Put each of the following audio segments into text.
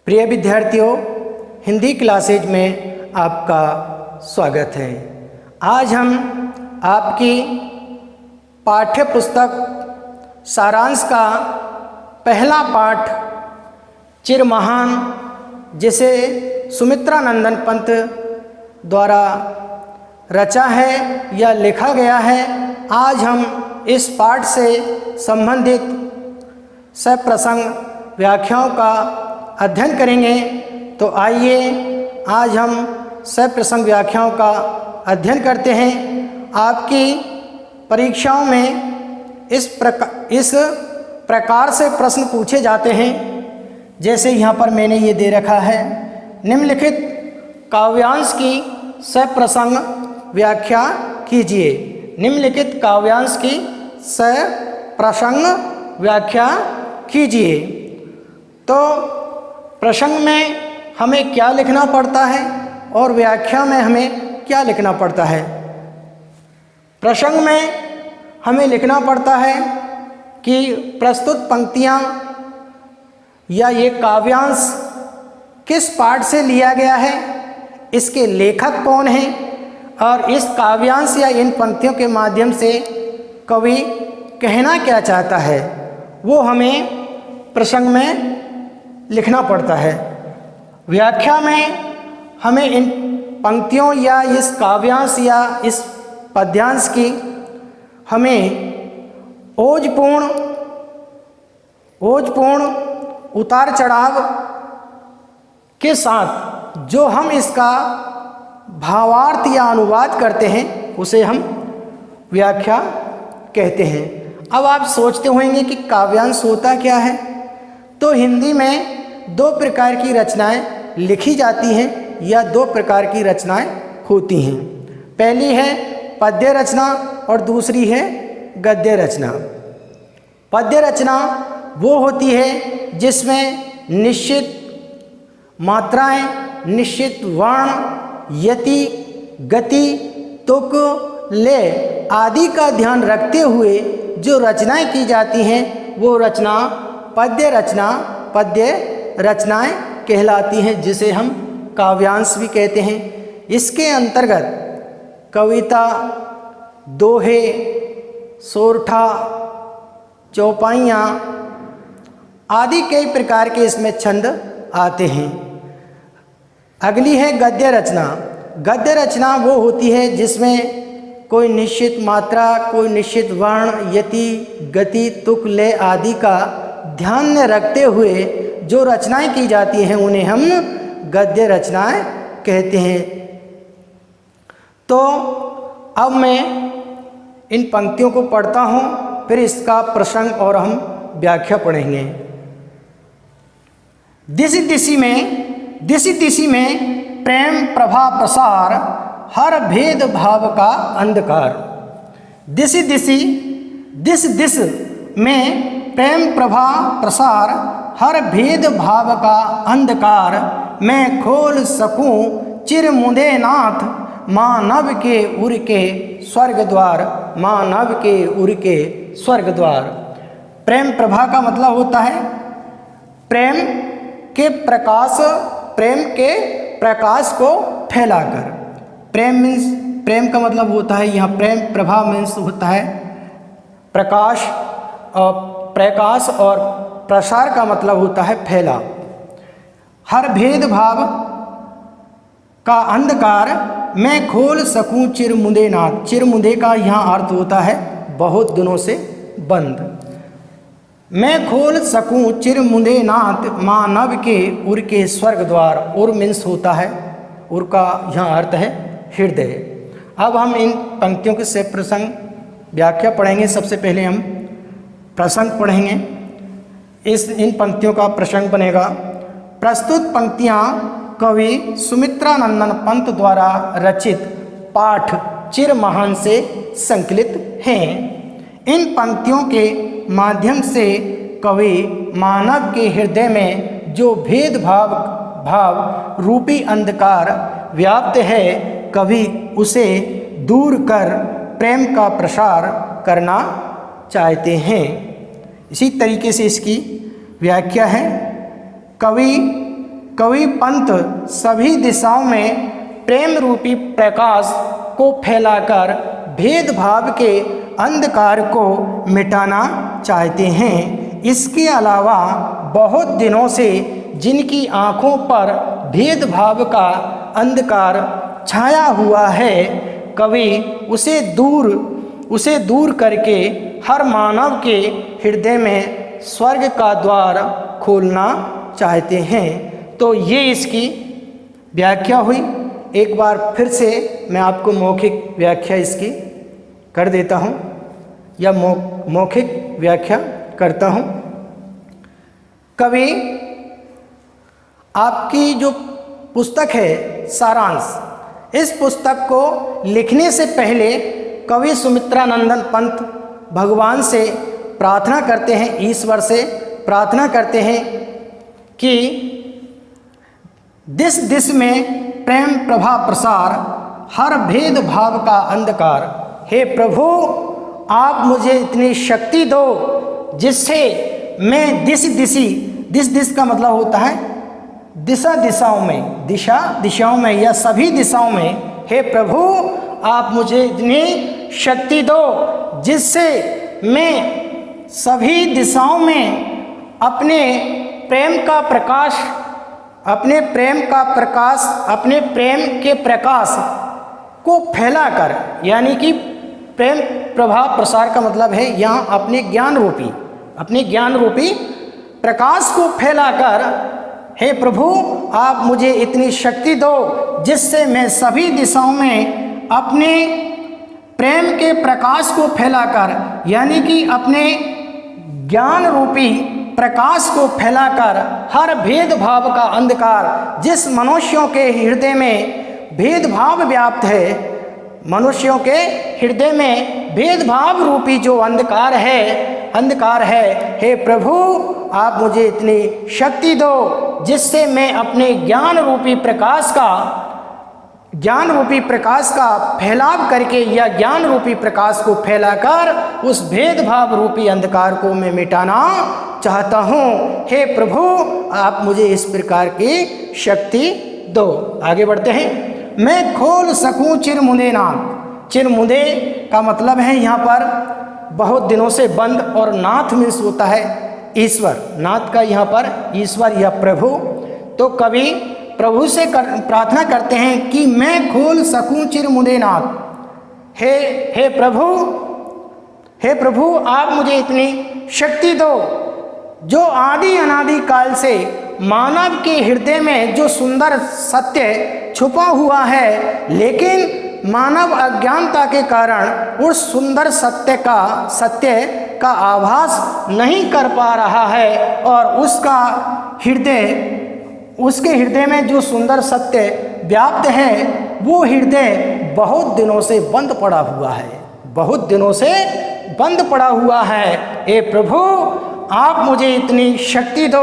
प्रिय विद्यार्थियों, हिंदी क्लासेज में आपका स्वागत है। आज हम आपकी पाठ्य पुस्तक सारांश का पहला पाठ चिर महान, जिसे सुमित्रा नंदन पंत द्वारा रचा है या लिखा गया है, आज हम इस पाठ से संबंधित सप्रसंग व्याख्याओं का अध्ययन करेंगे। तो आइए आज हम सप्रसंग व्याख्याओं का अध्ययन करते हैं। आपकी परीक्षाओं में इस प्रकार से प्रश्न पूछे जाते हैं, जैसे यहाँ पर मैंने ये दे रखा है, निम्नलिखित काव्यांश की सप्रसंग व्याख्या कीजिए। निम्नलिखित काव्यांश की सप्रसंग व्याख्या कीजिए। तो प्रसंग में हमें क्या लिखना पड़ता है और व्याख्या में हमें क्या लिखना पड़ता है। प्रसंग में हमें लिखना पड़ता है कि प्रस्तुत पंक्तियाँ या ये काव्यांश किस पाठ से लिया गया है, इसके लेखक कौन हैं और इस काव्यांश या इन पंक्तियों के माध्यम से कवि कहना क्या चाहता है, वो हमें प्रसंग में लिखना पड़ता है। व्याख्या में हमें इन पंक्तियों या इस काव्यांश या इस पद्यांश की हमें ओजपूर्ण उतार चढ़ाव के साथ जो हम इसका भावार्थ या अनुवाद करते हैं, उसे हम व्याख्या कहते हैं। अब आप सोचते होंगे कि काव्यांश होता क्या है। तो हिंदी में दो प्रकार की रचनाएं लिखी जाती हैं या दो प्रकार की रचनाएं होती हैं। पहली है पद्य रचना और दूसरी है गद्य रचना। पद्य रचना वो होती है जिसमें निश्चित मात्राएं, निश्चित वर्ण, यति, गति, तुक, लय आदि का ध्यान रखते हुए जो रचनाएं की जाती हैं, वो रचना पद्य रचनाएं कहलाती हैं, जिसे हम काव्यांश भी कहते हैं। इसके अंतर्गत कविता, दोहे, सोरठा, चौपाइयाँ आदि कई प्रकार के इसमें छंद आते हैं। अगली है गद्य रचना। गद्य रचना वो होती है जिसमें कोई निश्चित मात्रा, कोई निश्चित वर्ण, यति, गति, तुक, लय आदि का ध्यान में रखते हुए जो रचनाएं की जाती हैं, उन्हें हम गद्य रचनाएं कहते हैं। तो अब मैं इन पंक्तियों को पढ़ता हूँ, फिर इसका प्रसंग और हम व्याख्या पढ़ेंगे। दिशि दिशि में प्रेम प्रभा प्रसार, हर भेद भाव का अंधकार। दिशि दिश में प्रेम प्रभा प्रसार, हर भेद भाव का अंधकार। मैं खोल सकूं चिर मुदे नाथ, मानव के उर के स्वर्ग द्वार, मानव के उर के स्वर्ग द्वार। प्रेम प्रभा का मतलब होता है प्रेम के प्रकाश को फैलाकर। प्रेम का मतलब होता है, यहाँ प्रेम प्रभा मीन्स होता है प्रकाश, और प्रसार का मतलब होता है फैला। हर भेदभाव का अंधकार मैं खोल सकूं चिर मुदे नाथ। चिर मुदे का यहाँ अर्थ होता है बहुत दिनों से बंद। मैं खोल सकूं चिर मुदे नाथ, मानव के उर के स्वर्ग द्वार। उर मीन्स होता है, उर का यहाँ अर्थ है हृदय। अब हम इन पंक्तियों के से प्रसंग व्याख्या पढ़ेंगे। सबसे पहले हम प्रसंग पढ़ेंगे। इन पंक्तियों का प्रसंग बनेगा। प्रस्तुत पंक्तियाँ कवि सुमित्रा नंदन पंत द्वारा रचित पाठ चिर महान से संकलित हैं। इन पंक्तियों के माध्यम से कवि मानव के हृदय में जो भाव रूपी अंधकार व्याप्त है, कवि उसे दूर कर प्रेम का प्रसार करना चाहते हैं। इसी तरीके से इसकी व्याख्या है। कवि कवि पंत सभी दिशाओं में प्रेम रूपी प्रकाश को फैलाकर भेदभाव के अंधकार को मिटाना चाहते हैं। इसके अलावा बहुत दिनों से जिनकी आँखों पर भेदभाव का अंधकार छाया हुआ है, कवि उसे दूर करके हर मानव के हृदय में स्वर्ग का द्वार खोलना चाहते हैं। तो ये इसकी व्याख्या हुई। एक बार फिर से मैं आपको मौखिक व्याख्या इसकी कर देता हूँ या मौखिक व्याख्या करता हूँ। कवि आपकी जो पुस्तक है सारांश, इस पुस्तक को लिखने से पहले कवि सुमित्रानंदन पंत भगवान से प्रार्थना करते हैं, ईश्वर से प्रार्थना करते हैं कि दिस दिस में प्रेम प्रभा प्रसार, हर भेदभाव का अंधकार। हे प्रभु, आप मुझे इतनी शक्ति दो जिससे मैं दिस का मतलब होता है दिशाओं में या सभी दिशाओं में। हे प्रभु, आप मुझे इतनी शक्ति दो जिससे मैं सभी दिशाओं में अपने प्रेम के प्रकाश को फैलाकर, यानी कि प्रेम प्रभाव प्रसार का मतलब है यहाँ अपने ज्ञान रूपी प्रकाश को फैलाकर, हे प्रभु आप मुझे इतनी शक्ति दो जिससे मैं सभी दिशाओं में अपने प्रेम के प्रकाश को फैलाकर, यानी कि अपने ज्ञान रूपी प्रकाश को फैलाकर हर भेदभाव का अंधकार, जिस मनुष्यों के हृदय में भेदभाव व्याप्त है, मनुष्यों के हृदय में भेदभाव रूपी जो अंधकार है, हे प्रभु आप मुझे इतनी शक्ति दो जिससे मैं अपने ज्ञान रूपी प्रकाश का फैलाव करके या ज्ञान रूपी प्रकाश को फैलाकर उस भेदभाव रूपी अंधकार को मैं मिटाना चाहता हूँ। हे प्रभु आप मुझे इस प्रकार की शक्ति दो। आगे बढ़ते हैं। मैं खोल सकूं चिरमुंदे नाथ। चिरमुंदे का मतलब है यहाँ पर बहुत दिनों से बंद, और नाथ मीन्स होता है ईश्वर। नाथ का यहाँ पर ईश्वर या प्रभु। तो कवि प्रभु से प्रार्थना करते हैं कि मैं खोल सकूं चिरमुंदे नाथ। हे प्रभु आप मुझे इतनी शक्ति दो जो आदि अनादि काल से मानव के हृदय में जो सुंदर सत्य छुपा हुआ है, लेकिन मानव अज्ञानता के कारण उस सुंदर सत्य का आभास नहीं कर पा रहा है, और उसके हृदय में जो सुंदर सत्य व्याप्त है वो हृदय बहुत दिनों से बंद पड़ा हुआ है। हे प्रभु आप मुझे इतनी शक्ति दो,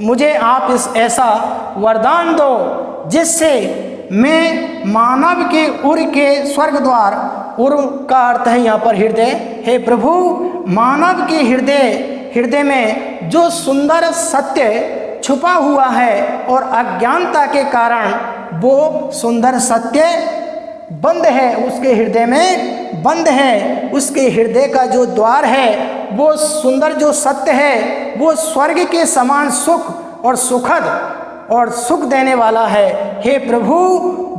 मुझे आप ऐसा वरदान दो जिससे मैं मानव के उर के स्वर्ग द्वार, उर का अर्थ है यहाँ पर हृदय। हे प्रभु मानव के हृदय में जो सुंदर सत्य छुपा हुआ है और अज्ञानता के कारण वो सुंदर सत्य बंद है, उसके हृदय में बंद है। उसके हृदय का जो द्वार है वो सुंदर जो सत्य है वो स्वर्ग के समान सुख और सुखद और सुख देने वाला है। हे प्रभु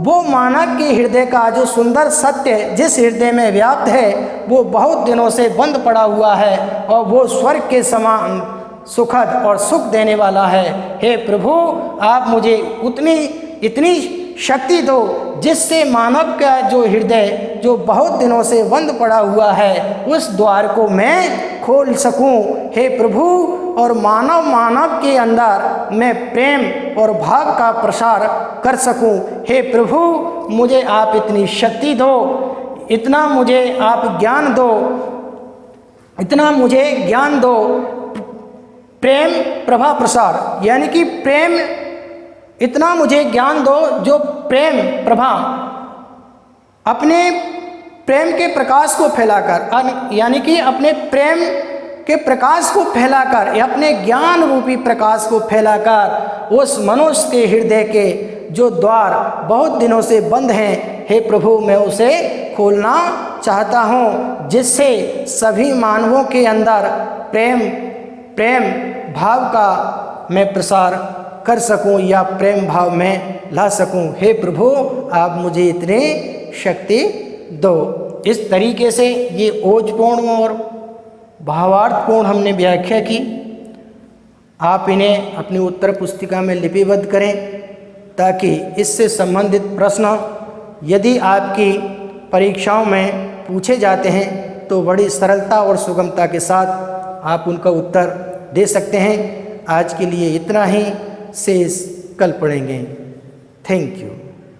वो मानव के हृदय का जो सुंदर सत्य जिस हृदय में व्याप्त है वो बहुत दिनों से बंद पड़ा हुआ है और वो स्वर्ग के समान सुखद और सुख देने वाला है। हे प्रभु आप मुझे इतनी शक्ति दो जिससे मानव का जो हृदय जो बहुत दिनों से बंद पड़ा हुआ है उस द्वार को मैं खोल सकूं। हे प्रभु और मानव के अंदर मैं प्रेम और भाव का प्रसार कर सकूं। हे प्रभु मुझे आप इतनी शक्ति दो, इतना मुझे आप ज्ञान दो, इतना मुझे ज्ञान दो। प्रेम प्रभा प्रसार यानी कि प्रेम, इतना मुझे ज्ञान दो जो प्रेम प्रभा अपने प्रेम के प्रकाश को फैलाकर, यानी कि अपने प्रेम के प्रकाश को फैलाकर, अपने ज्ञान रूपी प्रकाश को फैलाकर उस मनुष्य के हृदय के जो द्वार बहुत दिनों से बंद हैं, हे प्रभु मैं उसे खोलना चाहता हूँ, जिससे सभी मानवों के अंदर प्रेम भाव का मैं प्रसार कर सकूं या प्रेम भाव में ला सकूं। हे प्रभु आप मुझे इतनी शक्ति दो। इस तरीके से ये ओजपूर्ण और भावार्थपूर्ण हमने व्याख्या की। आप इन्हें अपनी उत्तर पुस्तिका में लिपिबद्ध करें ताकि इससे संबंधित प्रश्न यदि आपकी परीक्षाओं में पूछे जाते हैं तो बड़ी सरलता और सुगमता के साथ आप उनका उत्तर दे सकते हैं। आज के लिए इतना ही, शेष कल पढ़ेंगे। Thank you.